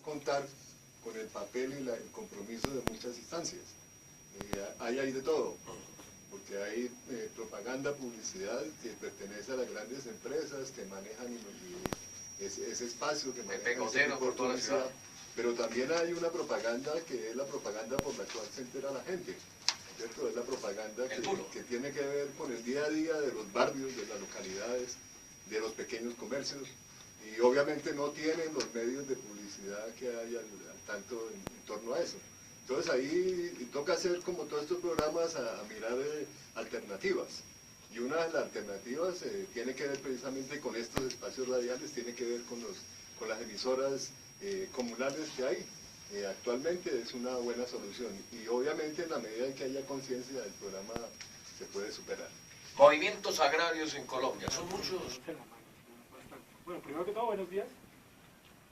contar con el papel y el compromiso de muchas instancias. Hay de todo, porque hay propaganda, publicidad que pertenece a las grandes empresas que manejan ese espacio, que manejan ese tipo de publicidad, pero también hay una propaganda que es la propaganda por la cual se entera la gente, ¿cierto? Es la propaganda que tiene que ver con el día a día de los barrios, de las localidades, de los pequeños comercios, y obviamente no tienen los medios de publicidad que hay al tanto en torno a eso. Entonces ahí toca hacer como todos estos programas a mirar alternativas. Y una de las alternativas tiene que ver precisamente con estos espacios radiales, tiene que ver con las emisoras comunales que hay. Actualmente es una buena solución y obviamente en la medida en que haya conciencia el programa se puede superar. Movimientos agrarios en Colombia, son muchos. Bueno, primero que todo, buenos días.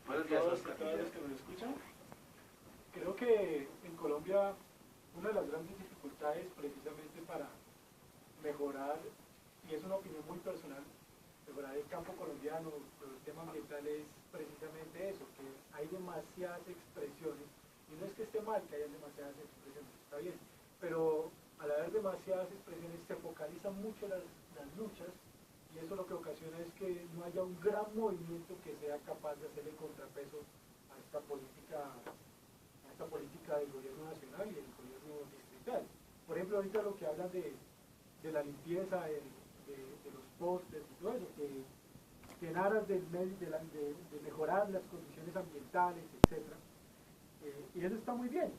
Buenos días a todos los que nos escuchan. Creo que en Colombia una de las grandes dificultades precisamente para mejorar, y es una opinión muy personal, mejorar el campo colombiano por el tema ambiental es precisamente eso, que hay demasiadas expresiones, y no es que esté mal que haya demasiadas expresiones, está bien, pero al haber demasiadas expresiones se focalizan mucho las luchas, y eso lo que ocasiona es que no haya un gran movimiento que sea capaz de hacerle contrapeso a esta política del gobierno nacional y del gobierno distrital. Por ejemplo, ahorita lo que hablan de la limpieza de los postes y todo eso, que en aras de mejorar las condiciones ambientales, etc. Y eso está muy bien,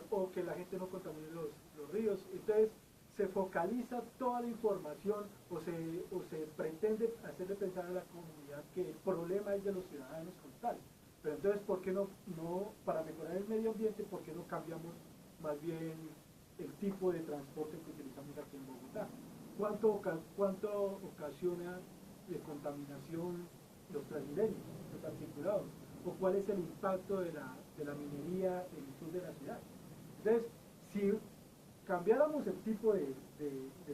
o que la gente no contamine los ríos. Entonces se focaliza toda la información o se pretende hacerle pensar a la comunidad que el problema es de los ciudadanos como tal. Pero entonces, ¿por qué no, para mejorar el medio ambiente, por qué no cambiamos más bien el tipo de transporte que utilizamos aquí en Bogotá? ¿Cuánto ocasiona de contaminación los Transmilenios, los articulados? ¿O cuál es el impacto de la minería en el sur de la ciudad? Entonces, si cambiáramos el tipo de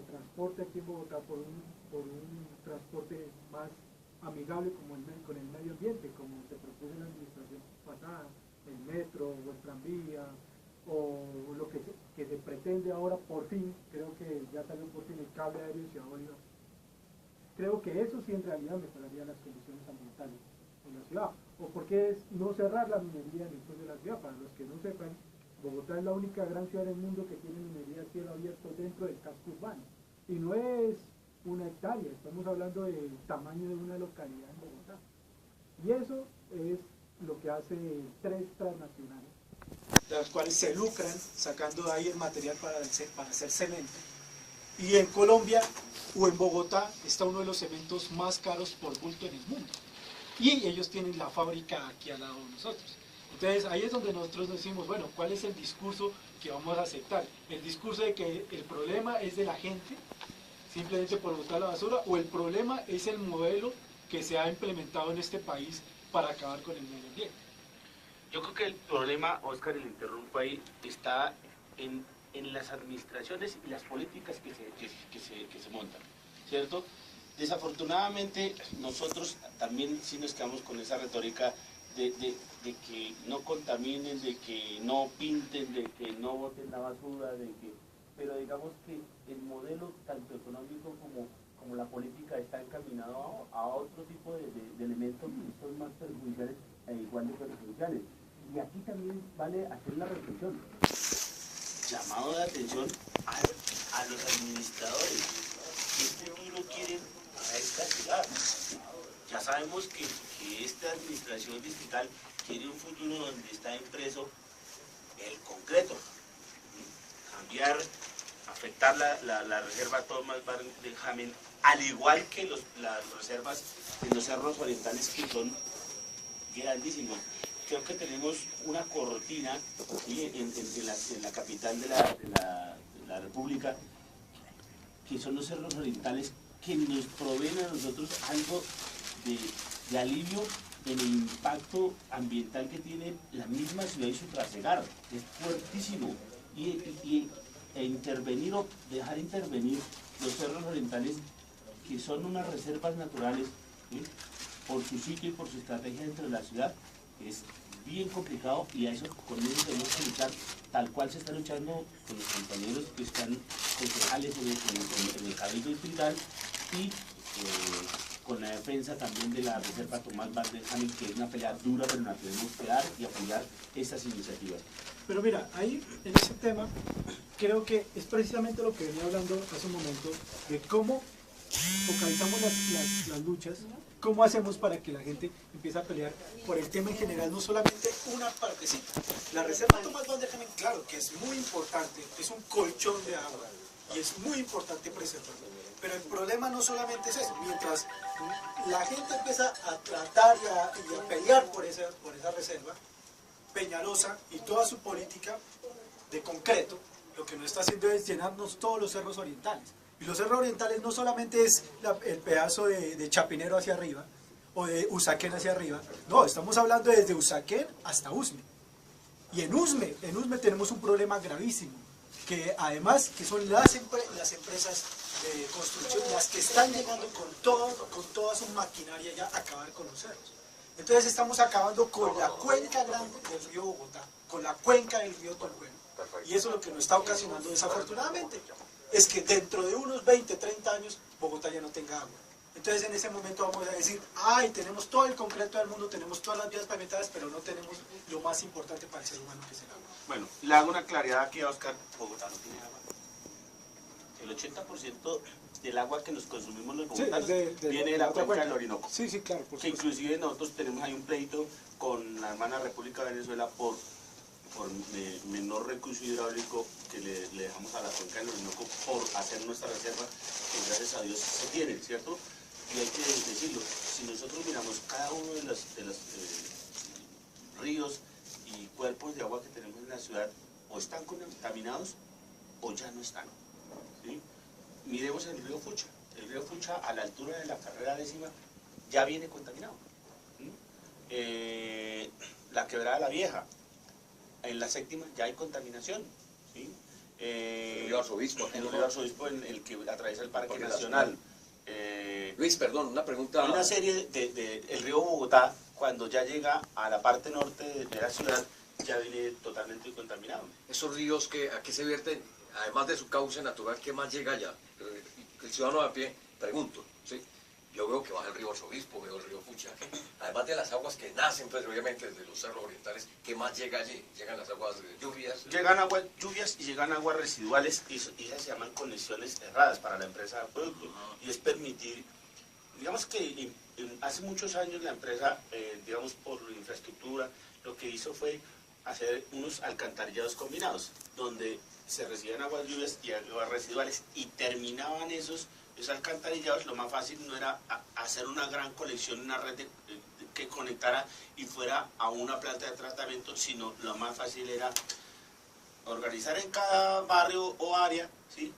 transporte aquí en Bogotá por un transporte más amigable con el medio ambiente, como se propuso en la administración pasada, el metro o el tranvía, o lo que se pretende ahora por fin, creo que ya salió por fin el cable aéreo Ciudad Bolívar. Creo que eso sí en realidad mejoraría las condiciones ambientales en la ciudad. O por qué no cerrar la minería en el sur de la ciudad. Para los que no sepan, Bogotá es la única gran ciudad del mundo que tiene minería a cielo abierto dentro del casco urbano. Y no es una hectárea, estamos hablando del tamaño de una localidad en Bogotá. Y eso es lo que hace 3 transnacionales, las cuales se lucran sacando de ahí el material para hacer cemento. Y en Colombia o en Bogotá está uno de los cementos más caros por bulto en el mundo. Y ellos tienen la fábrica aquí al lado de nosotros. Entonces ahí es donde nosotros decimos, bueno, ¿cuál es el discurso que vamos a aceptar? ¿El discurso de que el problema es de la gente, simplemente por botar la basura, o el problema es el modelo que se ha implementado en este país para acabar con el medio ambiente? Yo creo que el problema, Óscar, y le interrumpo ahí, está en las administraciones y las políticas que se montan, ¿cierto? Desafortunadamente, nosotros también sí nos quedamos con esa retórica de que no contaminen, de que no pinten, de que no boten la basura, pero digamos que el modelo tanto económico como la política está encaminado a otro tipo de elementos que son más perjudiciales e igual de perjudiciales. Y aquí también vale hacer la reflexión, llamado de atención a los administradores, que este futuro quieren castigar. Ya sabemos que esta administración distrital quiere un futuro donde está impreso el concreto, cambiar, afectar la reserva Thomas Van Benjamin, al igual que las reservas en los cerros orientales, que son grandísimos. Creo que tenemos una cortina, ¿sí?, en la capital de la República, que son los cerros orientales, que nos proveen a nosotros algo de alivio en el impacto ambiental que tiene la misma ciudad y su trasegar. Es fuertísimo. E intervenir o dejar intervenir los cerros orientales, que son unas reservas naturales, ¿sí?, por su sitio y por su estrategia dentro de la ciudad, es es bien complicado y a eso con ellos tenemos que luchar tal cual se está luchando con los compañeros que están concejales en el Cabildo Distrital y con la defensa también de la Reserva Tomás Van der Hamen, que es una pelea dura, pero la tenemos que dar y apoyar estas iniciativas. Pero mira, ahí en ese tema creo que es precisamente lo que venía hablando hace un momento, de cómo focalizamos las luchas, cómo hacemos para que la gente empiece a pelear por el tema en general, no solamente una partecita. La Reserva Tomás Van der Hamen, claro que es muy importante, es un colchón de agua y es muy importante preservarlo. Pero el problema no solamente es eso, mientras la gente empieza a tratar y a pelear por esa reserva, Peñalosa y toda su política de concreto, lo que no está haciendo es llenarnos todos los cerros orientales. Y los cerros orientales no solamente es el pedazo de Chapinero hacia arriba, o de Usaquén hacia arriba, no, estamos hablando desde Usaquén hasta Usme. Y en Usme tenemos un problema gravísimo, que además que son las empresas de construcción las que están llegando con toda su maquinaria ya a acabar con los cerros. Entonces estamos acabando con la cuenca grande del río Bogotá, con la cuenca del río Tolhuelo. Y eso es lo que nos está ocasionando desafortunadamente, es que dentro de unos 20, 30 años Bogotá ya no tenga agua. Entonces en ese momento vamos a decir, ay, tenemos todo el concreto del mundo, tenemos todas las vías pavimentadas, pero no tenemos lo más importante para el ser humano, que es el agua. Bueno, le hago una claridad aquí a Oscar: Bogotá no tiene agua. El 80% del agua que nos consumimos los bogotanos viene de la cuenca del Orinoco. Sí, sí, claro. Que inclusive nosotros tenemos ahí un pleito con la hermana República de Venezuela por menor recurso hidráulico que le dejamos a la cuenca del Orinoco por hacer nuestra reserva, que gracias a Dios se tiene, ¿cierto? Y hay que decirlo, si nosotros miramos cada uno de los ríos y cuerpos de agua que tenemos en la ciudad, o están contaminados o ya no están, ¿sí? Miremos el río Fucha. El río Fucha, a la altura de la carrera 10ª, ya viene contaminado. La quebrada La Vieja, en la 7ª ya hay contaminación, ¿sí? El río Arzobispo. El río Arzobispo, en el que atraviesa el Parque Nacional. Luis, perdón, una pregunta. Hay una serie el río Bogotá, cuando ya llega a la parte norte de la ciudad, ya viene totalmente contaminado. Esos ríos, ¿a qué se vierten? Además de su cauce natural, ¿qué más llega allá? El ciudadano de a pie, pregunto, ¿sí? Yo veo que baja el río Arzobispo, veo el río Fucha. Además de las aguas que nacen, pues, obviamente, desde los cerros orientales, ¿qué más llega allí? ¿Llegan las aguas de lluvias? Llegan aguas lluvias y llegan aguas residuales, y esas se llaman conexiones cerradas para la empresa de producto. Y es permitir, digamos que hace muchos años la empresa, digamos por infraestructura, lo que hizo fue hacer unos alcantarillados combinados, donde se recibían aguas lluvias y aguas residuales, y terminaban esos alcantarillados. Lo más fácil no era hacer una gran colección, una red que conectara y fuera a una planta de tratamiento, sino lo más fácil era organizar en cada barrio o área, ¿sí?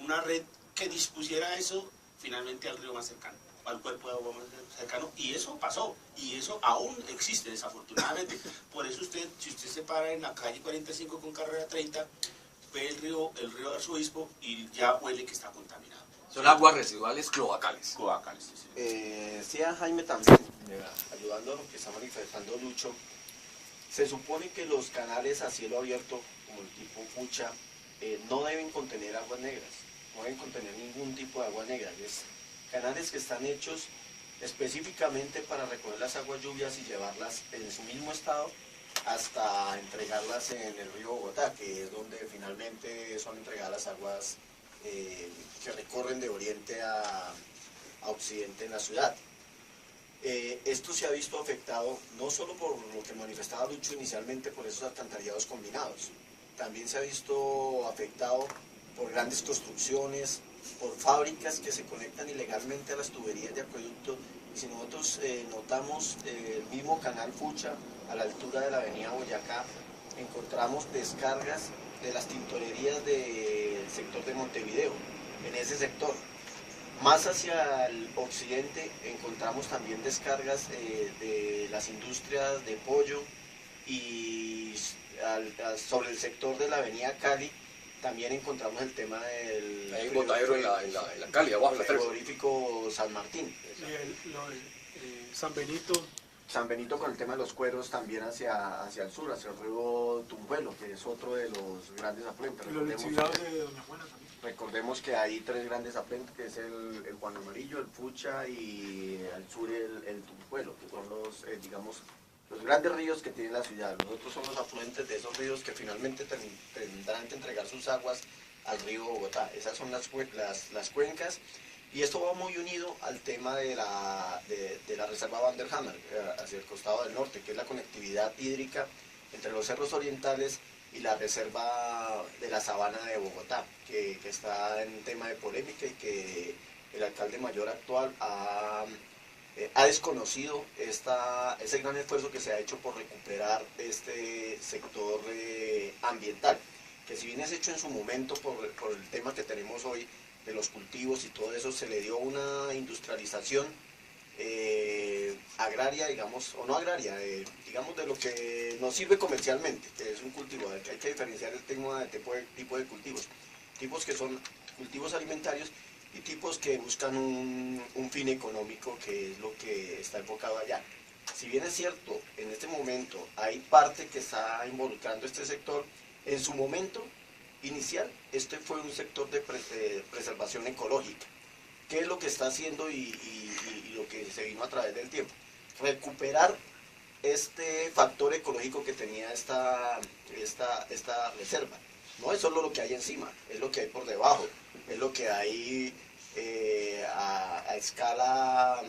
Una red que dispusiera eso finalmente al río más cercano, al cuerpo de agua más cercano, y eso pasó, y eso aún existe desafortunadamente. Por eso si usted se para en la calle 45 con carrera 30, ve el río Arzobispo y ya huele que está contaminado. Son aguas residuales cloacales. Cloacales, sí. Sí, a Jaime también, ayudando a lo que está manifestando Lucho. Se supone que los canales a cielo abierto, como el tipo Fucha, no deben contener aguas negras, no deben contener ningún tipo de agua negra. Es canales que están hechos específicamente para recoger las aguas lluvias y llevarlas en su mismo estado hasta entregarlas en el río Bogotá, que es donde finalmente son entregadas las aguas que recorren de oriente a occidente en la ciudad. Esto se ha visto afectado no solo por lo que manifestaba Lucho inicialmente, por esos alcantarillados combinados, también se ha visto afectado por grandes construcciones, por fábricas que se conectan ilegalmente a las tuberías de acueducto. Y si nosotros notamos el mismo canal Fucha, a la altura de la avenida Boyacá, encontramos descargas de las tintorerías del sector de Montevideo, en ese sector. Más hacia el occidente encontramos también descargas de las industrias de pollo, y sobre el sector de la avenida Cali también encontramos el tema del... Hay un botadero en la Cali, abajo, en la frigorífico San Martín. Y San Benito, San Benito con el tema de los cueros también hacia el sur, hacia el río Tumbuelo, que es otro de los grandes afluentes. Y los lixiviados de Doña Juana también. Recordemos que hay 3 grandes afluentes, que es el Juan Amarillo, el Fucha y al sur el Tumbuelo, que son los, digamos, los grandes ríos que tiene la ciudad. Los otros son los afluentes de esos ríos que finalmente tendrán que entregar sus aguas al río Bogotá. Esas son las cuencas. Y esto va muy unido al tema de la reserva Van der Hammer, hacia el costado del norte, que es la conectividad hídrica entre los cerros orientales y la reserva de la sabana de Bogotá, que está en tema de polémica y que el alcalde mayor actual ha desconocido ese gran esfuerzo que se ha hecho por recuperar este sector ambiental, que si bien es hecho en su momento por el tema que tenemos hoy, de los cultivos y todo eso, se le dio una industrialización agraria, digamos, o no agraria, digamos de lo que nos sirve comercialmente, que es un cultivo. Hay que diferenciar el tema de tipo de cultivos. Tipos que son cultivos alimentarios y tipos que buscan un fin económico, que es lo que está enfocado allá. Si bien es cierto, en este momento hay parte que está involucrando este sector, en su momento inicial, este fue un sector de preservación ecológica. ¿Qué es lo que está haciendo y lo que se vino a través del tiempo? Recuperar este factor ecológico que tenía esta reserva. No es solo lo que hay encima, es lo que hay por debajo, es lo que hay a escala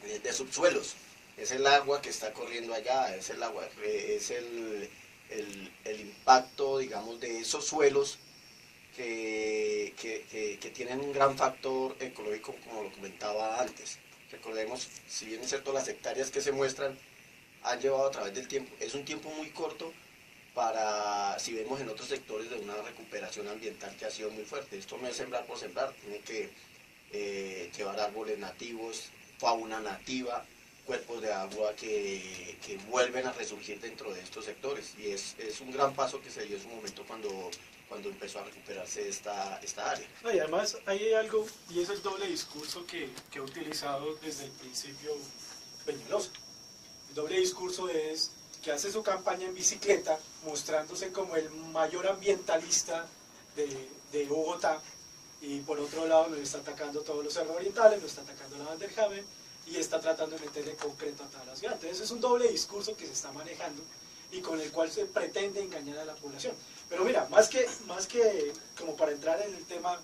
de subsuelos. Es el agua que está corriendo allá, es el agua, es el impacto, digamos, de esos suelos que tienen un gran factor ecológico, como lo comentaba antes. Recordemos, si bien es cierto, las hectáreas que se muestran han llevado a través del tiempo. Es un tiempo muy corto para, si vemos en otros sectores, de una recuperación ambiental que ha sido muy fuerte. Esto no es sembrar por sembrar, tiene que llevar árboles nativos, fauna nativa, cuerpos de agua que vuelven a resurgir dentro de estos sectores, y es un gran paso que se dio en su momento cuando empezó a recuperarse esta área. No, y además hay algo, y es el doble discurso que ha utilizado desde el principio Peñalosa. El doble discurso es que hace su campaña en bicicleta, mostrándose como el mayor ambientalista de Bogotá, y por otro lado nos está atacando todos los cerros orientales, nos está atacando la Van der Hammer, y está tratando de meterle concreto a toda la ciudad. Entonces es un doble discurso que se está manejando y con el cual se pretende engañar a la población. Pero mira, más que como para entrar en el tema...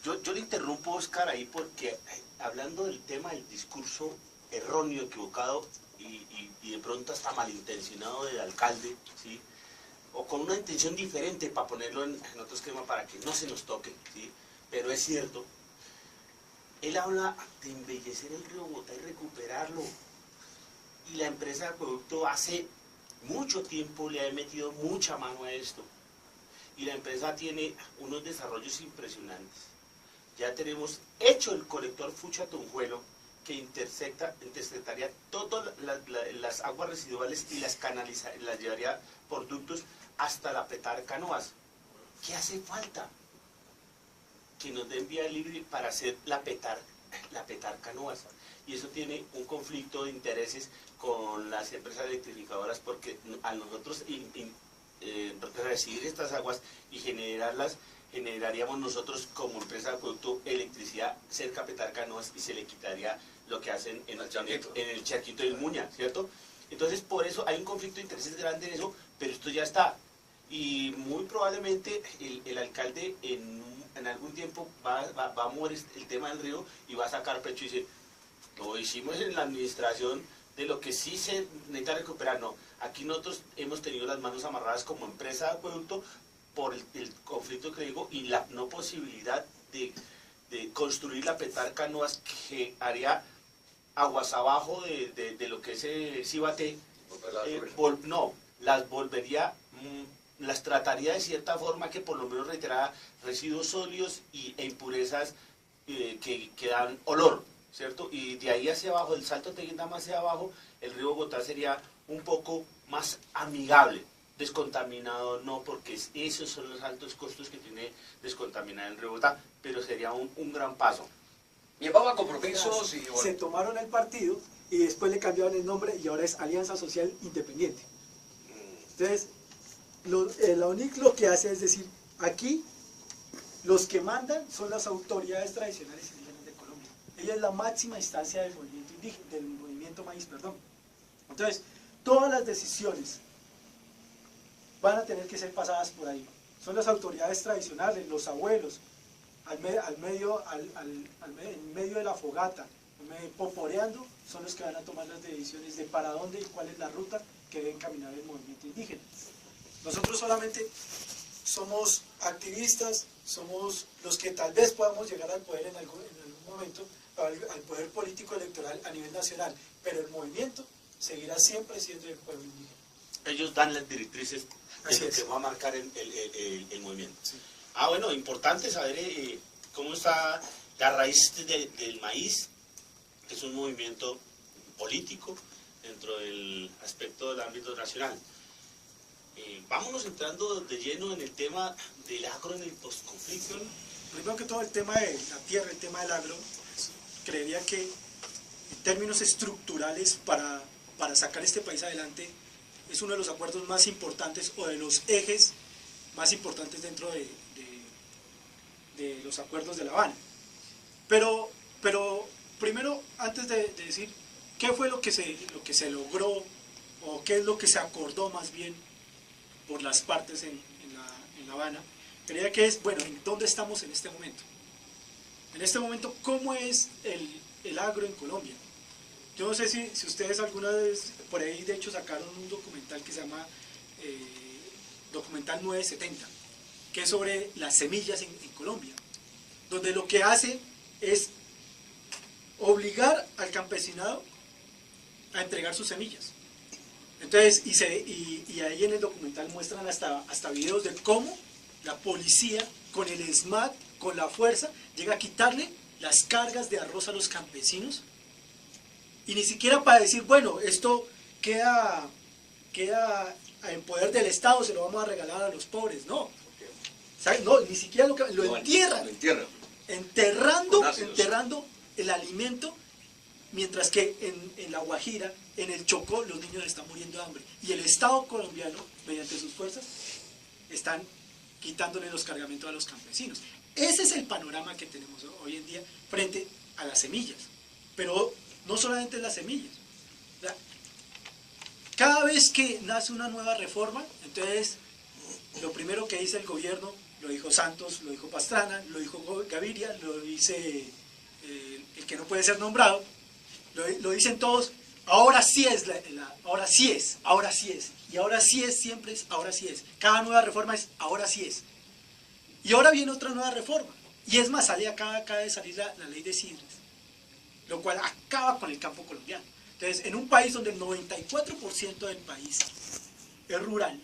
Yo le interrumpo, Oscar, ahí porque hablando del tema del discurso erróneo, equivocado y de pronto hasta malintencionado del alcalde, ¿sí? O con una intención diferente para ponerlo en otro esquema para que no se nos toque, ¿sí? Pero es cierto. Él habla de embellecer el río Bogotá y recuperarlo. Y la empresa de acueducto hace mucho tiempo le ha metido mucha mano a esto. Y la empresa tiene unos desarrollos impresionantes. Ya tenemos hecho el colector Fucha-Tunjuelo, que interceptaría todas las aguas residuales y las llevaría por ductos hasta la Petar Canoas. ¿Qué hace falta? Que nos den vía libre para hacer la Petar Canoas. Y eso tiene un conflicto de intereses con las empresas electrificadoras, porque a nosotros recibir estas aguas y generarlas, generaríamos nosotros como empresa de acueducto electricidad cerca a Petar Canoas, y se le quitaría lo que hacen en el charquito del Muña, ¿cierto? Entonces por eso hay un conflicto de intereses grande en eso, pero esto ya está. Y muy probablemente el alcalde en algún tiempo va a mover el tema del río y va a sacar pecho y decir, lo hicimos en la administración de lo que sí se necesita recuperar. No, aquí nosotros hemos tenido las manos amarradas como empresa de acueducto por el conflicto que digo y la no posibilidad de construir la Petar Canoas, que haría aguas abajo de lo que es Cibate. No, las volvería... las trataría de cierta forma que por lo menos retirara residuos sólidos e impurezas que dan olor, ¿cierto? Y de ahí hacia abajo, del Salto Tequendama hacia abajo, el río Bogotá sería un poco más amigable. Descontaminado no, porque esos son los altos costos que tiene descontaminar el río Bogotá, pero sería un gran paso. Llevaba compromisos y... Se tomaron el partido y después le cambiaron el nombre y ahora es Alianza Social Independiente. Entonces, la UNIC lo que hace es decir, aquí los que mandan son las autoridades tradicionales indígenas de Colombia. Ella es la máxima instancia del movimiento indígena, del movimiento maíz, perdón. Entonces, todas las decisiones van a tener que ser pasadas por ahí. Son las autoridades tradicionales, los abuelos, en medio de la fogata, poporeando, son los que van a tomar las decisiones de para dónde y cuál es la ruta que debe caminar el movimiento indígena. Nosotros solamente somos activistas, somos los que tal vez podamos llegar al poder en algún momento, al poder político electoral a nivel nacional, pero el movimiento seguirá siempre siendo el pueblo indígena. Ellos dan las directrices de lo que va a marcar el movimiento. Sí. Bueno, importante saber cómo está la raíz del maíz, que es un movimiento político dentro del aspecto del ámbito nacional. Vámonos entrando de lleno en el tema del agro en el postconflicto. Primero que todo el tema de la tierra, el tema del agro, creería que en términos estructurales para sacar este país adelante es uno de los acuerdos más importantes o de los ejes más importantes dentro de los acuerdos de La Habana. Pero primero, antes de decir qué fue lo que se logró o qué es lo que se acordó más bien por las partes en La Habana, creía que es, bueno, ¿en dónde estamos en este momento? En este momento, ¿cómo es el agro en Colombia? Yo no sé si ustedes alguna vez, por ahí de hecho sacaron un documental que se llama Documental 970, que es sobre las semillas en Colombia, donde lo que hace es obligar al campesinado a entregar sus semillas. Entonces, y ahí en el documental muestran hasta videos de cómo la policía, con el SMAT, con la fuerza, llega a quitarle las cargas de arroz a los campesinos, y ni siquiera para decir, bueno, esto queda en poder del Estado, se lo vamos a regalar a los pobres, no. ¿Sabe? No, ni siquiera lo entierran. Enterrando el alimento, mientras que en La Guajira, en el Chocó, los niños están muriendo de hambre. Y el Estado colombiano, mediante sus fuerzas, están quitándole los cargamentos a los campesinos. Ese es el panorama que tenemos hoy en día frente a las semillas. Pero no solamente las semillas. Cada vez que nace una nueva reforma, entonces lo primero que dice el gobierno, lo dijo Santos, lo dijo Pastrana, lo dijo Gaviria, lo dice el que no puede ser nombrado, lo dicen todos, ahora sí es, ahora sí es, y ahora sí es, siempre es, ahora sí es. Cada nueva reforma es, ahora sí es. Y ahora viene otra nueva reforma, y es más, acaba de salir la ley de Sidres, lo cual acaba con el campo colombiano. Entonces, en un país donde el 94% del país es rural,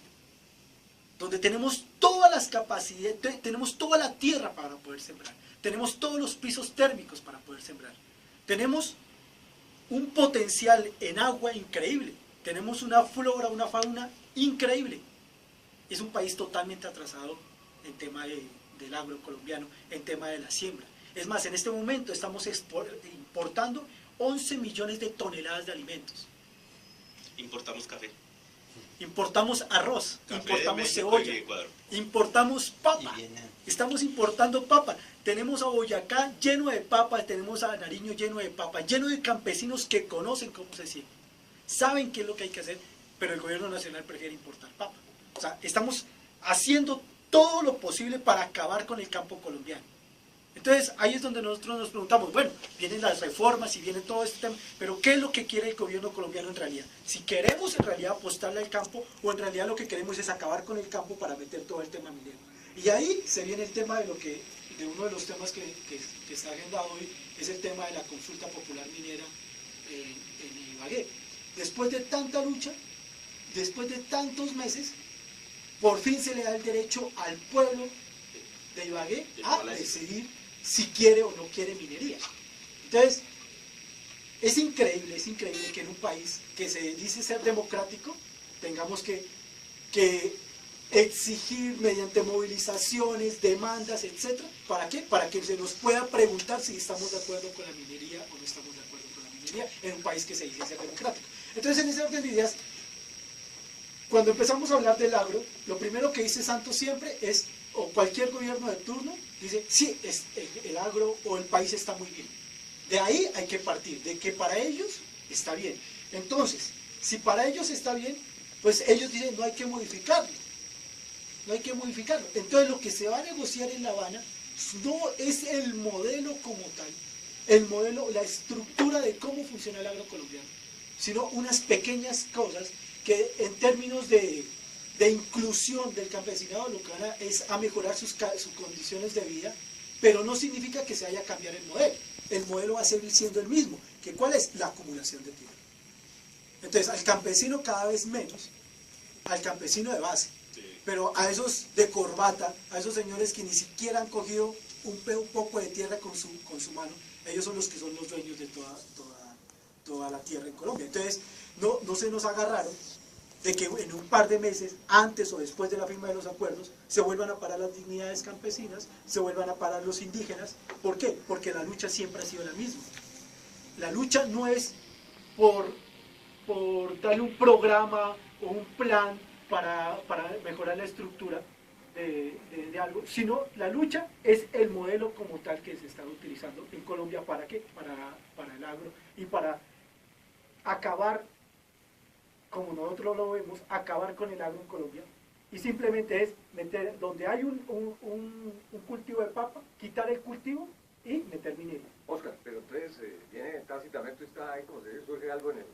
donde tenemos todas las capacidades, tenemos toda la tierra para poder sembrar, tenemos todos los pisos térmicos para poder sembrar, tenemos un potencial en agua increíble, tenemos una flora, una fauna increíble. Es un país totalmente atrasado en tema del agro colombiano, en tema de la siembra. Es más, en este momento estamos importando 11 millones de toneladas de alimentos. Importamos café. Importamos arroz, Café importamos México cebolla, y Ecuador. importamos papa, estamos importando papa. Tenemos a Boyacá lleno de papa, tenemos a Nariño lleno de papa, lleno de campesinos que conocen cómo se siembra, saben qué es lo que hay que hacer, pero el gobierno nacional prefiere importar papa. O sea, estamos haciendo todo lo posible para acabar con el campo colombiano. Entonces, ahí es donde nosotros nos preguntamos, bueno, vienen las reformas y viene todo este tema, pero ¿qué es lo que quiere el gobierno colombiano en realidad? Si queremos en realidad apostarle al campo, o en realidad lo que queremos es acabar con el campo para meter todo el tema minero. Y ahí se viene el tema de uno de los temas que está agendado hoy, es el tema de la consulta popular minera en Ibagué. Después de tanta lucha, después de tantos meses, por fin se le da el derecho al pueblo de Ibagué a decidir si quiere o no quiere minería. Entonces, es increíble que en un país que se dice ser democrático, tengamos que exigir mediante movilizaciones, demandas, etcétera. ¿Para qué? Para que se nos pueda preguntar si estamos de acuerdo con la minería o no estamos de acuerdo con la minería en un país que se dice ser democrático. Entonces, en ese orden de ideas, cuando empezamos a hablar del agro, lo primero que dice Santos siempre es, o cualquier gobierno de turno, dice, sí, el agro o el país está muy bien. De ahí hay que partir, de que para ellos está bien. Entonces, si para ellos está bien, pues ellos dicen, no hay que modificarlo. No hay que modificarlo. Entonces, lo que se va a negociar en La Habana no es el modelo como tal, el modelo, la estructura de cómo funciona el agro colombiano, sino unas pequeñas cosas que en términos de inclusión del campesinado lo que van es a mejorar sus condiciones de vida, pero no significa que se vaya a cambiar el modelo. El modelo va a seguir siendo el mismo, que ¿cuál es? La acumulación de tierra. Entonces, al campesino cada vez menos, al campesino de base, pero a esos de corbata, a esos señores que ni siquiera han cogido un poco de tierra con su mano, ellos son los que son los dueños de toda la tierra en Colombia. Entonces, no se nos haga raro de que en un par de meses, antes o después de la firma de los acuerdos, se vuelvan a parar las dignidades campesinas, se vuelvan a parar los indígenas. ¿Por qué? Porque la lucha siempre ha sido la misma. La lucha no es por darle un programa o un plan para mejorar la estructura de algo, sino la lucha es el modelo como tal que se está utilizando en Colombia. ¿Para qué? Para el agro y para acabar, como nosotros lo vemos, acabar con el agro en Colombia, y simplemente es meter, donde hay un cultivo de papa, quitar el cultivo y meter minería. Oscar, pero entonces viene tácitamente, está ahí como si surge algo en el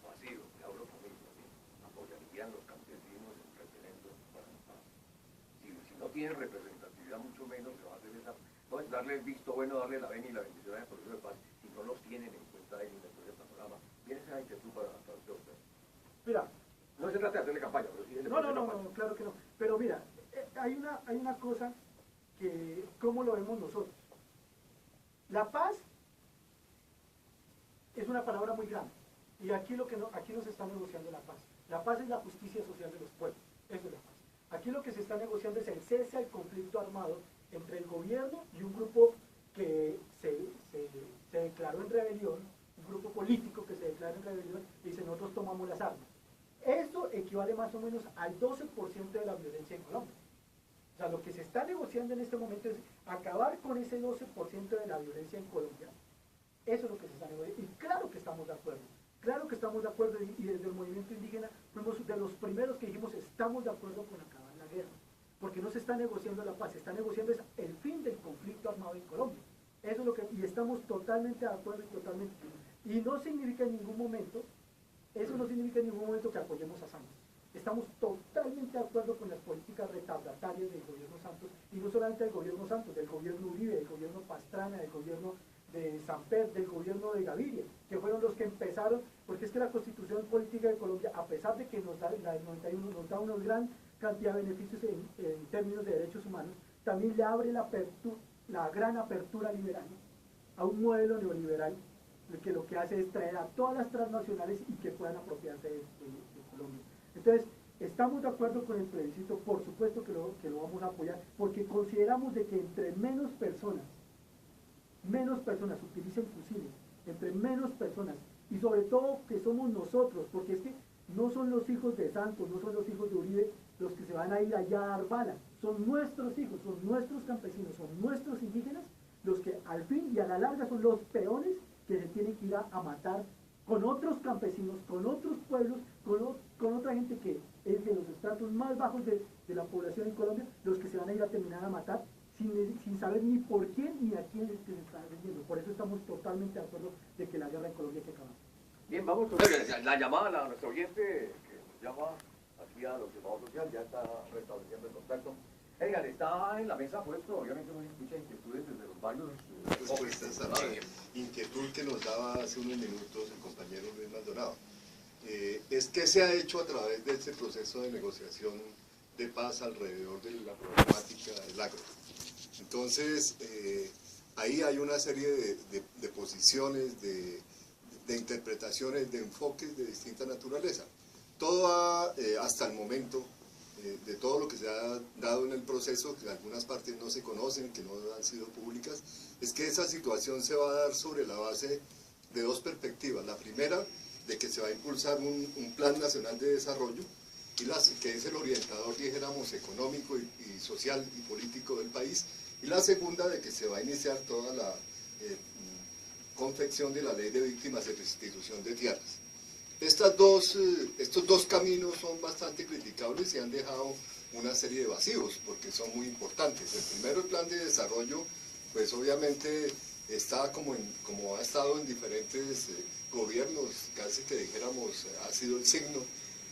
vacío, le hablo conmigo, ¿sí? Apoyarían los campesinos en referéndum si no tienen representatividad, mucho menos se va a hacer esa, no es darle el visto bueno, darle la venia y la bendición al proceso de paz, si no los tienen en cuenta ellos dentro del panorama. Viene esa inquietud para usted. Mira, no se trata de hacerle campaña, pero sí de no, claro que no. Pero mira, hay una cosa que, ¿cómo lo vemos nosotros? La paz es una palabra muy grande. Y aquí aquí no se está negociando la paz. La paz es la justicia social de los pueblos. Eso es la paz. Aquí lo que se está negociando es el cese al conflicto armado entre el gobierno y un grupo que se declaró en rebelión, un grupo político que se declara en rebelión y dice, nosotros tomamos las armas. Esto equivale más o menos al 12% de la violencia en Colombia. O sea, lo que se está negociando en este momento es acabar con ese 12% de la violencia en Colombia. Eso es lo que se está negociando. Y claro que estamos de acuerdo. Claro que estamos de acuerdo, y desde el movimiento indígena fuimos de los primeros que dijimos estamos de acuerdo con acabar la guerra. Porque no se está negociando la paz, se está negociando el fin del conflicto armado en Colombia. Eso es lo que, y estamos totalmente de acuerdo y totalmente. Y no significa en ningún momento, eso no significa en ningún momento que apoyemos a Santos. Estamos totalmente de acuerdo con las políticas retardatarias del gobierno Santos, y no solamente del gobierno Santos, del gobierno Uribe, del gobierno Pastrana, del gobierno de Samper, del gobierno de Gaviria, que fueron los que empezaron, porque es que la Constitución Política de Colombia, a pesar de que la del 91 nos da una gran cantidad de beneficios en términos de derechos humanos, también le abre la gran apertura liberal a un modelo neoliberal que lo que hace es traer a todas las transnacionales y que puedan apropiarse de Colombia. Entonces, estamos de acuerdo con el plebiscito, por supuesto que lo vamos a apoyar, porque consideramos de que entre menos personas utilicen fusiles, entre menos personas, y sobre todo que somos nosotros, porque es que no son los hijos de Santos, no son los hijos de Uribe los que se van a ir allá a dar bala, son nuestros hijos, son nuestros campesinos, son nuestros indígenas, los que al fin y a la larga son los peones que se tienen que ir a matar con otros campesinos, con otros pueblos, con otra gente que es de los estratos más bajos de la población en Colombia, los que se van a ir a terminar a matar sin saber ni por quién ni a quién es que se está vendiendo. Por eso estamos totalmente de acuerdo de que la guerra en Colombia hay que acabar. Bien, vamos con la llamada a nuestro oyente que nos llama aquí al observador social, ya está restableciendo el contacto. Edgar, está en la mesa puesto, obviamente no escucha inquietudes desde los varios inquietud que nos daba hace unos minutos el compañero Luis Maldonado. Es que se ha hecho a través de este proceso de negociación de paz alrededor de la problemática del agro. Entonces, ahí hay una serie de posiciones, de interpretaciones, de enfoques de distinta naturaleza. Todo hasta el momento de todo lo que se ha dado en el proceso, que algunas partes no se conocen, que no han sido públicas, es que esa situación se va a dar sobre la base de dos perspectivas. La primera, de que se va a impulsar un plan nacional de desarrollo, que es el orientador, dijéramos, económico y social y político del país, y la segunda, de que se va a iniciar toda la confección de la ley de víctimas de restitución de tierras. Estos dos caminos son bastante criticables y han dejado una serie de vacíos, porque son muy importantes. El primero, el plan de desarrollo, pues obviamente está como ha estado en diferentes gobiernos, casi que dijéramos, ha sido el signo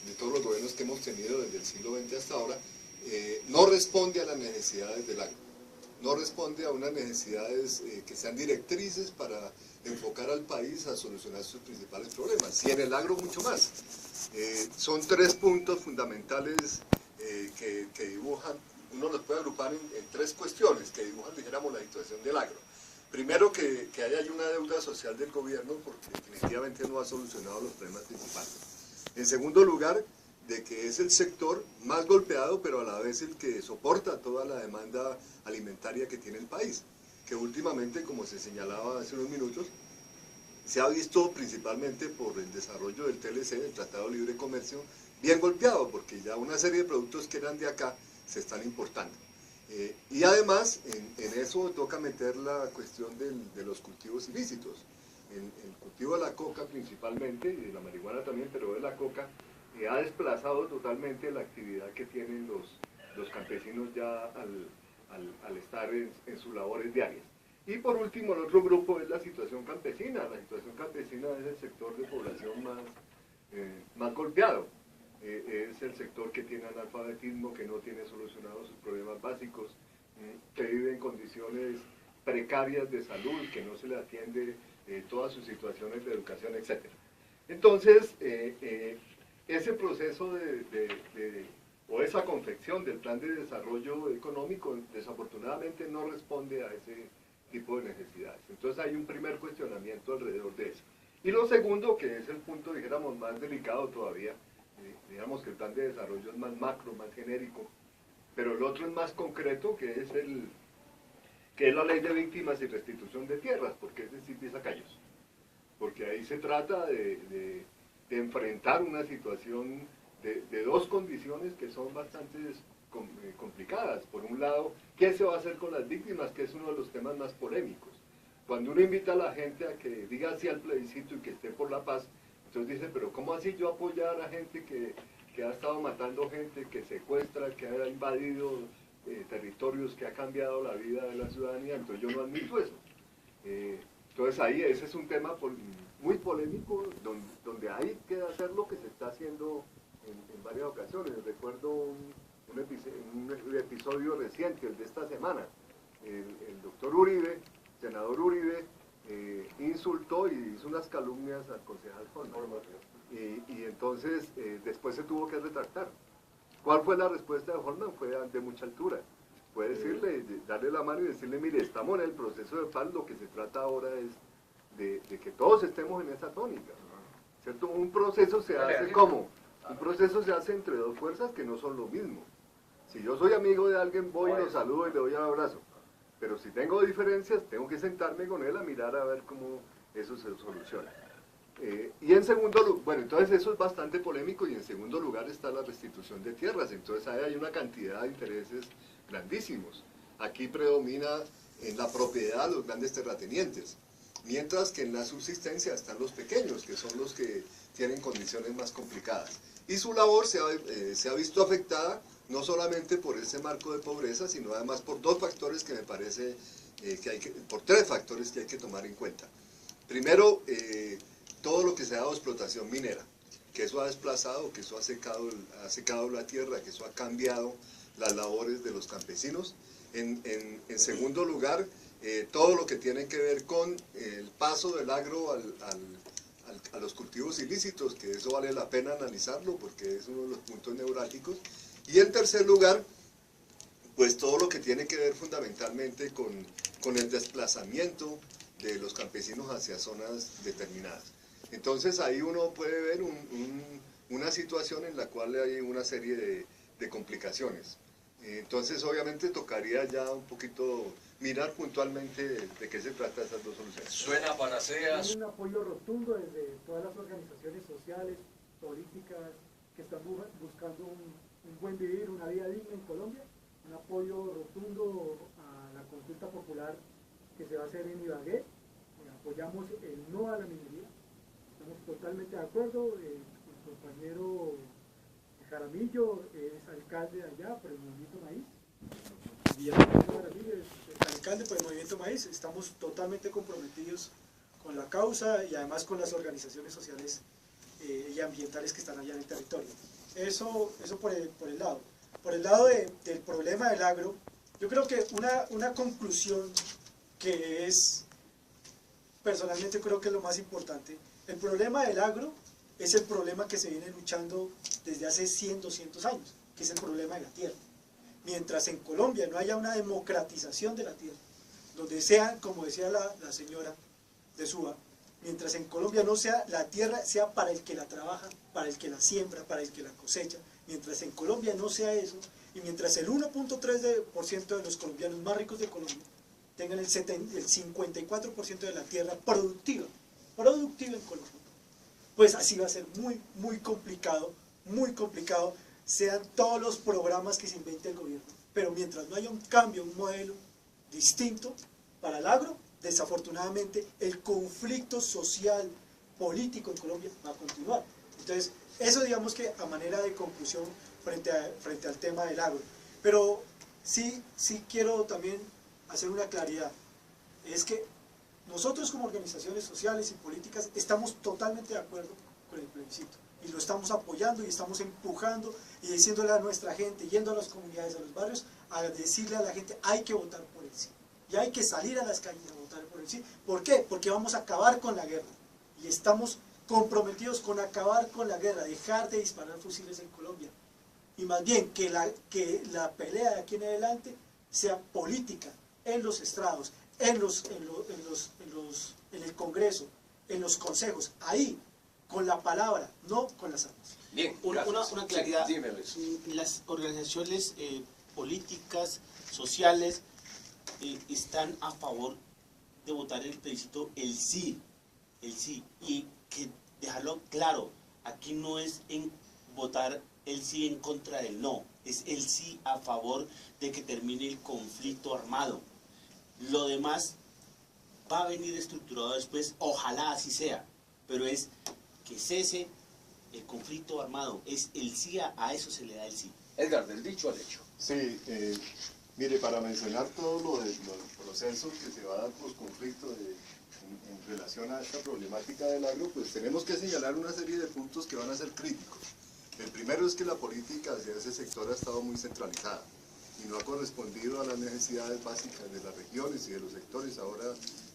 de todos los gobiernos que hemos tenido desde el siglo XX hasta ahora, no responde a las necesidades del agro, no responde a unas necesidades que sean directrices para enfocar al país a solucionar sus principales problemas, y en el agro mucho más. Son tres puntos fundamentales que dibujan, uno los puede agrupar en tres cuestiones que dibujan, dijéramos, la situación del agro. Primero, que haya una deuda social del gobierno, porque definitivamente no ha solucionado los problemas principales. En segundo lugar, de que es el sector más golpeado, pero a la vez el que soporta toda la demanda alimentaria que tiene el país, que últimamente, como se señalaba hace unos minutos, se ha visto principalmente por el desarrollo del TLC, del Tratado de Libre Comercio, bien golpeado, porque ya una serie de productos que eran de acá se están importando. Y además, en eso toca meter la cuestión de los cultivos ilícitos. El cultivo de la coca principalmente, y de la marihuana también, pero de la coca, ha desplazado totalmente la actividad que tienen los campesinos ya al estar en sus labores diarias. Y por último, el otro grupo es la situación campesina. La situación campesina es el sector de población más golpeado. Es el sector que tiene analfabetismo, que no tiene solucionados sus problemas básicos, que vive en condiciones precarias de salud, que no se le atiende todas sus situaciones de educación, etc. Entonces, ese proceso o esa confección del plan de desarrollo económico desafortunadamente no responde a ese tipo de necesidades. Entonces hay un primer cuestionamiento alrededor de eso. Y lo segundo, que es el punto, dijéramos, más delicado todavía, digamos que el plan de desarrollo es más macro, más genérico, pero el otro es más concreto, que es la ley de víctimas y restitución de tierras, porque ese sí pisa callos. Porque ahí se trata de enfrentar una situación de dos condiciones que son bastante complicadas. Por un lado, ¿qué se va a hacer con las víctimas?, que es uno de los temas más polémicos. Cuando uno invita a la gente a que diga sí al plebiscito y que esté por la paz, entonces dice, pero ¿cómo así yo apoyar a gente que ha estado matando gente, que secuestra, que ha invadido territorios, que ha cambiado la vida de la ciudadanía? Entonces yo no admito eso. Entonces ahí ese es un tema muy polémico, donde hay que hacer lo que se está haciendo en varias ocasiones. Recuerdo un episodio reciente, el de esta semana. El doctor Uribe, senador Uribe, insultó y hizo unas calumnias al concejal Holman. Y entonces después se tuvo que retractar. ¿Cuál fue la respuesta de Holman? Fue de mucha altura. Fue decirle, darle la mano y decirle, mire, estamos en el proceso de paz, lo que se trata ahora es de que todos estemos en esa tónica, ¿cierto? Un proceso se hace ¿cómo? Un proceso se hace entre dos fuerzas que no son lo mismo. Si yo soy amigo de alguien, voy y lo saludo y le doy un abrazo. Pero si tengo diferencias, tengo que sentarme con él a mirar a ver cómo eso se soluciona. Y en segundo lugar, bueno, entonces eso es bastante polémico, y en segundo lugar está la restitución de tierras. Entonces ahí hay una cantidad de intereses grandísimos. Aquí predomina en la propiedad los grandes terratenientes, mientras que en la subsistencia están los pequeños, que son los que tienen condiciones más complicadas. Y su labor se ha visto afectada no solamente por ese marco de pobreza, sino además por dos factores que me parece por tres factores que hay que tomar en cuenta. Primero, todo lo que se ha dado explotación minera, que eso ha desplazado, que eso ha secado la tierra, que eso ha cambiado las labores de los campesinos. En segundo lugar, todo lo que tiene que ver con el paso del agro a los cultivos ilícitos, que eso vale la pena analizarlo porque es uno de los puntos neurálgicos. Y en tercer lugar, pues todo lo que tiene que ver fundamentalmente con el desplazamiento de los campesinos hacia zonas determinadas. Entonces ahí uno puede ver una situación en la cual hay una serie de complicaciones. Entonces, obviamente, tocaría ya un poquito mirar puntualmente de qué se trata esas dos soluciones. Suena panacea. Hay un apoyo rotundo desde todas las organizaciones sociales, políticas, que están buscando un buen vivir, una vida digna en Colombia. Un apoyo rotundo a la consulta popular que se va a hacer en Ibagué. Apoyamos el no a la minería. Estamos totalmente de acuerdo. El compañero Jaramillo es alcalde de allá por el Movimiento Maíz. Jaramillo es alcalde por el Movimiento Maíz. Estamos totalmente comprometidos con la causa y además con las organizaciones sociales y ambientales que están allá en el territorio. Eso por el lado. Por el lado del problema del agro, yo creo que una conclusión que es, personalmente creo que es lo más importante, el problema del agro es el problema que se viene luchando desde hace 100, 200 años, que es el problema de la tierra. Mientras en Colombia no haya una democratización de la tierra, donde sea, como decía la señora de Suba, mientras en Colombia no sea la tierra sea para el que la trabaja, para el que la siembra, para el que la cosecha, mientras en Colombia no sea eso, y mientras el 1.3% de los colombianos más ricos de Colombia tengan el 54% de la tierra productiva en Colombia, pues así va a ser muy complicado, sean todos los programas que se invente el gobierno. Pero mientras no haya un cambio, un modelo distinto para el agro, desafortunadamente el conflicto social, político en Colombia va a continuar. Entonces, eso digamos que a manera de conclusión frente al tema del agro. Pero sí quiero también hacer una claridad, es que nosotros como organizaciones sociales y políticas estamos totalmente de acuerdo con el plebiscito y lo estamos apoyando y estamos empujando y diciéndole a nuestra gente, yendo a las comunidades, a los barrios, a decirle a la gente hay que votar por el sí y hay que salir a las calles a votar por el sí. ¿Por qué? Porque vamos a acabar con la guerra y estamos comprometidos con acabar con la guerra, dejar de disparar fusiles en Colombia y más bien que la pelea de aquí en adelante sea política en los estrados, en el Congreso, en los consejos, ahí, con la palabra, no con las armas. Bien, Una claridad. Sí, dime, Luis. Las organizaciones políticas, sociales, están a favor de votar el plebiscito el sí, y que dejarlo claro, aquí no es en votar el sí en contra del no, es el sí a favor de que termine el conflicto armado. Lo demás va a venir estructurado después, ojalá así sea, pero es que cese el conflicto armado, es el sí, a eso se le da el sí. Edgar, del dicho al hecho. Sí, mire, para mencionar todos los procesos que se va a dar post-conflicto en relación a esta problemática del agro, pues tenemos que señalar una serie de puntos que van a ser críticos. El primero es que la política hacia ese sector ha estado muy centralizada y no ha correspondido a las necesidades básicas de las regiones y de los sectores. Ahora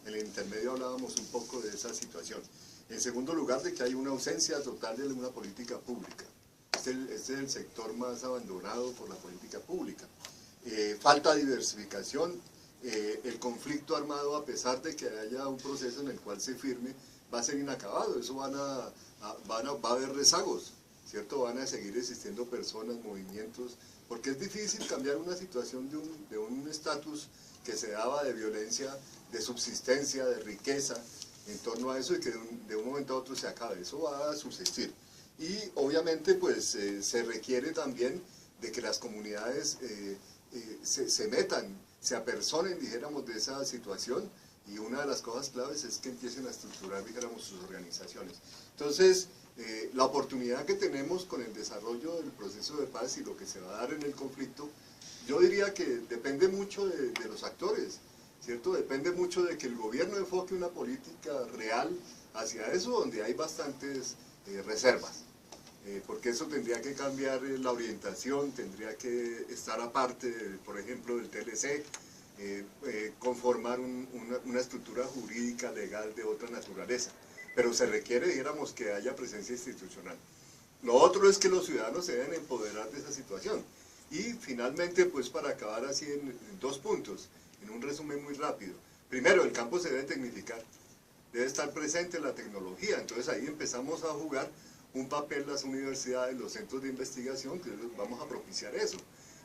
en el intermedio hablábamos un poco de esa situación. En segundo lugar, de que hay una ausencia total de una política pública. Este es el sector más abandonado por la política pública. Falta diversificación, el conflicto armado, a pesar de que haya un proceso en el cual se firme, va a ser inacabado. Eso va a haber rezagos, ¿cierto? Van a seguir existiendo personas, movimientos, porque es difícil cambiar una situación de un estatus que se daba de violencia, de subsistencia, de riqueza, en torno a eso, y que de un momento a otro se acabe. Eso va a subsistir. Y obviamente pues se requiere también de que las comunidades se metan, se apersonen, dijéramos, de esa situación, y una de las cosas claves es que empiecen a estructurar, dijéramos, sus organizaciones. Entonces, la oportunidad que tenemos con el desarrollo del proceso de paz y lo que se va a dar en el conflicto, yo diría que depende mucho de los actores, ¿cierto? Depende mucho de que el gobierno enfoque una política real hacia eso, donde hay bastantes reservas. Porque eso tendría que cambiar la orientación, tendría que estar aparte, por ejemplo, del TLC, conformar una estructura jurídica legal de otra naturaleza. Pero se requiere, dijéramos, que haya presencia institucional. Lo otro es que los ciudadanos se deben empoderar de esa situación. Y finalmente, pues para acabar así en 2 puntos, en un resumen muy rápido. Primero, el campo se debe tecnificar, debe estar presente la tecnología, entonces ahí empezamos a jugar un papel las universidades, los centros de investigación, que vamos a propiciar eso.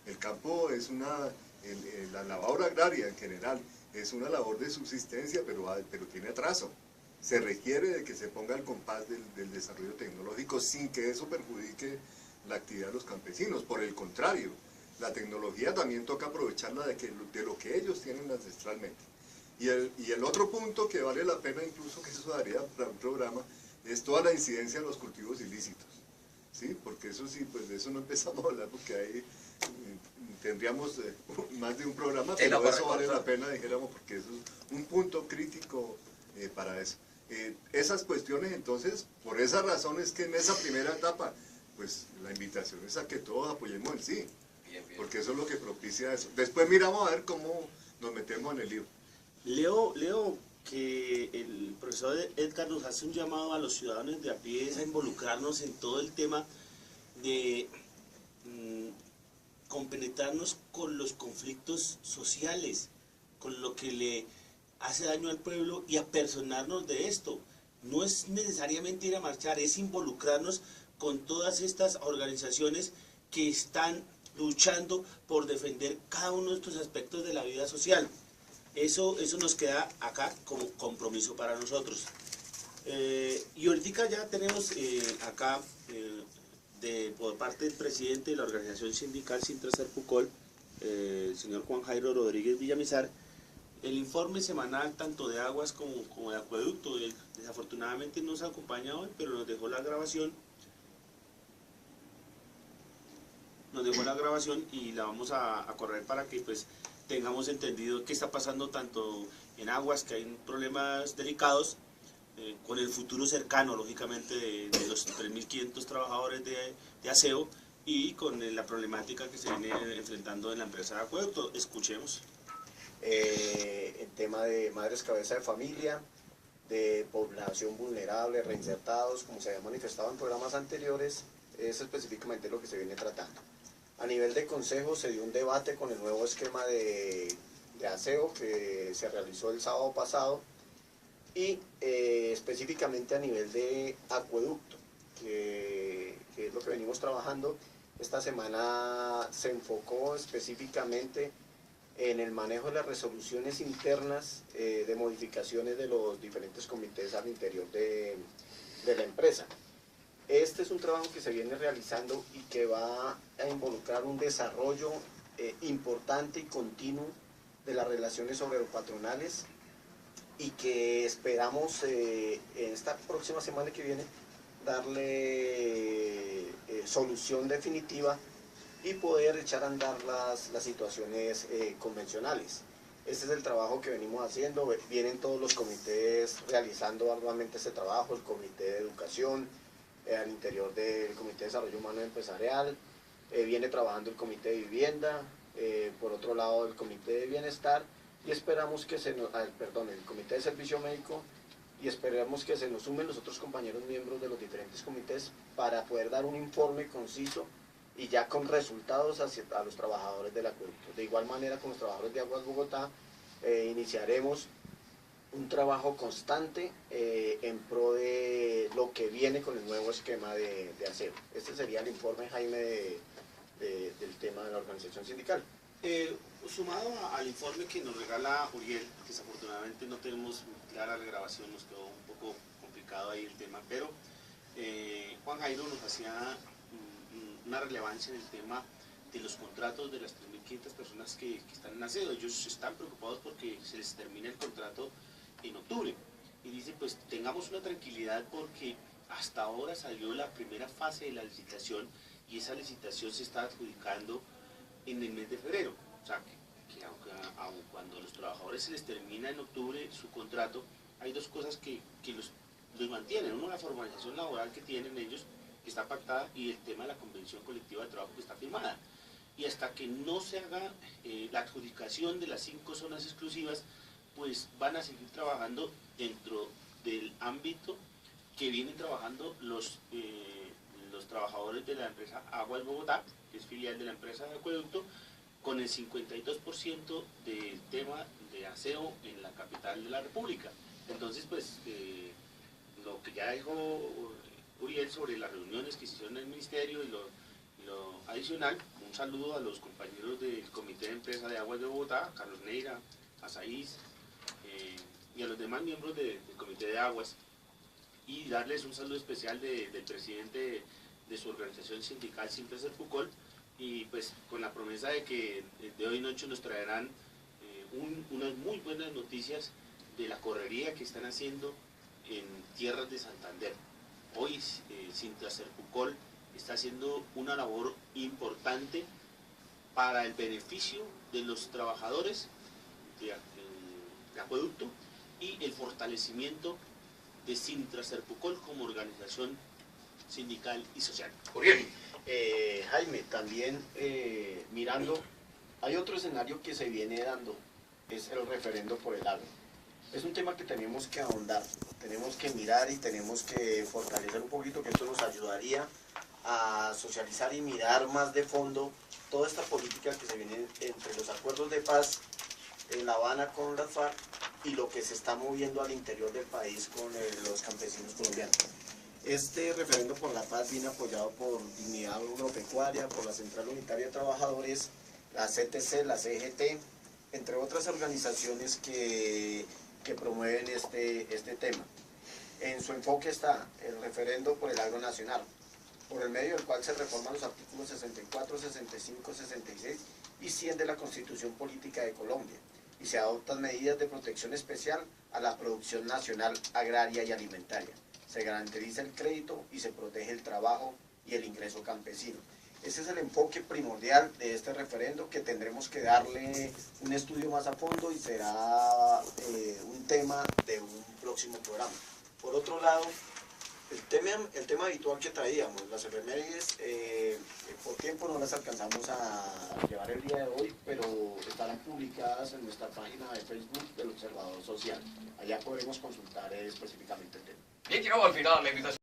El campo es la labor agraria en general, es una labor de subsistencia, pero tiene atraso. Se requiere de que se ponga el compás del desarrollo tecnológico sin que eso perjudique la actividad de los campesinos. Por el contrario, la tecnología también toca aprovecharla de lo que ellos tienen ancestralmente. Y el otro punto que vale la pena, incluso que eso daría para un programa, es toda la incidencia de los cultivos ilícitos. ¿Sí? Porque eso sí, pues de eso no empezamos a hablar porque ahí tendríamos más de un programa, pero eso vale la pena, dijéramos, porque eso es un punto crítico para eso. Esas cuestiones, entonces, por esa razón es que en esa primera etapa, pues la invitación es a que todos apoyemos el sí, porque eso es lo que propicia eso. Después miramos a ver cómo nos metemos en el lío. Leo que el profesor Edgar nos hace un llamado a los ciudadanos de a pie a involucrarnos en todo el tema de compenetrarnos con los conflictos sociales, con lo que le hace daño al pueblo y apersonarnos de esto. No es necesariamente ir a marchar, es involucrarnos con todas estas organizaciones que están luchando por defender cada uno de estos aspectos de la vida social. Eso nos queda acá como compromiso para nosotros. Y ahorita ya tenemos acá, por parte del presidente de la organización sindical Sintraser Pucol, el señor Juan Jairo Rodríguez Villamizar, el informe semanal tanto de aguas como de acueducto. Desafortunadamente no nos acompaña hoy, pero nos dejó la grabación. Y la vamos a correr para que pues tengamos entendido qué está pasando tanto en aguas, que hay problemas delicados, con el futuro cercano, lógicamente, de los 3.500 trabajadores de aseo y con la problemática que se viene enfrentando en la empresa de acueducto. Escuchemos. El tema de madres cabeza de familia, de población vulnerable, reinsertados, como se había manifestado en programas anteriores, es específicamente lo que se viene tratando. A nivel de consejo se dio un debate con el nuevo esquema de aseo que se realizó el sábado pasado y específicamente a nivel de acueducto, que es lo que venimos trabajando. Esta semana se enfocó específicamente en el manejo de las resoluciones internas de modificaciones de los diferentes comités al interior de la empresa. Este es un trabajo que se viene realizando y que va a involucrar un desarrollo importante y continuo de las relaciones obrero-patronales y que esperamos en esta próxima semana que viene darle solución definitiva y poder echar a andar las situaciones convencionales. Este es el trabajo que venimos haciendo, vienen todos los comités realizando arduamente este trabajo, el comité de educación, al interior del Comité de Desarrollo Humano y Empresarial, viene trabajando el Comité de Vivienda, por otro lado el Comité de Bienestar, y esperamos que el Comité de Servicio Médico, y esperamos que se nos sumen los otros compañeros miembros de los diferentes comités para poder dar un informe conciso y ya con resultados a los trabajadores del acueducto. De igual manera, con los trabajadores de Aguas Bogotá, iniciaremos un trabajo constante en pro de lo que viene con el nuevo esquema de aseo. Este sería el informe, Jaime, del tema de la organización sindical. Sumado al informe que nos regala Uriel, que desafortunadamente no tenemos clara la grabación, nos quedó un poco complicado ahí el tema, pero Juan Jairo nos hacía una relevancia en el tema de los contratos de las 3.500 personas que están en aseo. Ellos están preocupados porque se les termina el contrato en octubre, y dice pues tengamos una tranquilidad porque hasta ahora salió la primera fase de la licitación y esa licitación se está adjudicando en el mes de febrero, o sea que aun cuando a los trabajadores se les termina en octubre su contrato, hay dos cosas que los mantienen: uno, la formalización laboral que tienen ellos, que está pactada, y el tema de la convención colectiva de trabajo que está firmada, y hasta que no se haga la adjudicación de las 5 zonas exclusivas, pues van a seguir trabajando dentro del ámbito que vienen trabajando los trabajadores de la empresa Aguas Bogotá, que es filial de la empresa de acueducto, con el 52% del tema de aseo en la capital de la República. Entonces, pues, lo que ya dijo Uriel sobre las reuniones que se hicieron en el ministerio y lo adicional. Un saludo a los compañeros del Comité de Empresa de Aguas de Bogotá, Carlos Neira, a Saiz, y a los demás miembros del Comité de Aguas, y darles un saludo especial del presidente de su organización sindical, Sintraserpucol, y pues con la promesa de que de hoy en noche nos traerán unas muy buenas noticias de la correría que están haciendo en tierras de Santander. Hoy Sintraserpucol está haciendo una labor importante para el beneficio de los trabajadores de acueducto y el fortalecimiento de Sintraserpucol como organización sindical y social. Uriel. Jaime, también mirando, hay otro escenario que se viene dando, es el referendo por el agro. Es un tema que tenemos que ahondar, tenemos que mirar y tenemos que fortalecer un poquito, que esto nos ayudaría a socializar y mirar más de fondo toda esta política que se viene entre los acuerdos de paz en La Habana con las FARC y lo que se está moviendo al interior del país con los campesinos colombianos. Este referendo por la paz viene apoyado por Dignidad Agropecuaria, por la Central Unitaria de Trabajadores, la CTC, la CGT, entre otras organizaciones que promueven este tema. En su enfoque está el referendo por el agro nacional, por el medio del cual se reforman los artículos 64, 65, 66 y 100 de la Constitución Política de Colombia, y se adoptan medidas de protección especial a la producción nacional agraria y alimentaria. Se garantiza el crédito y se protege el trabajo y el ingreso campesino. Ese es el enfoque primordial de este referendo, que tendremos que darle un estudio más a fondo y será un tema de un próximo programa. Por otro lado, el tema habitual que traíamos, las efemérides, por tiempo no las alcanzamos a llevar el día de hoy, pero estarán publicadas en nuestra página de Facebook del Observador Social. Allá podremos consultar específicamente el tema. Bien, llegamos al final, la invitación.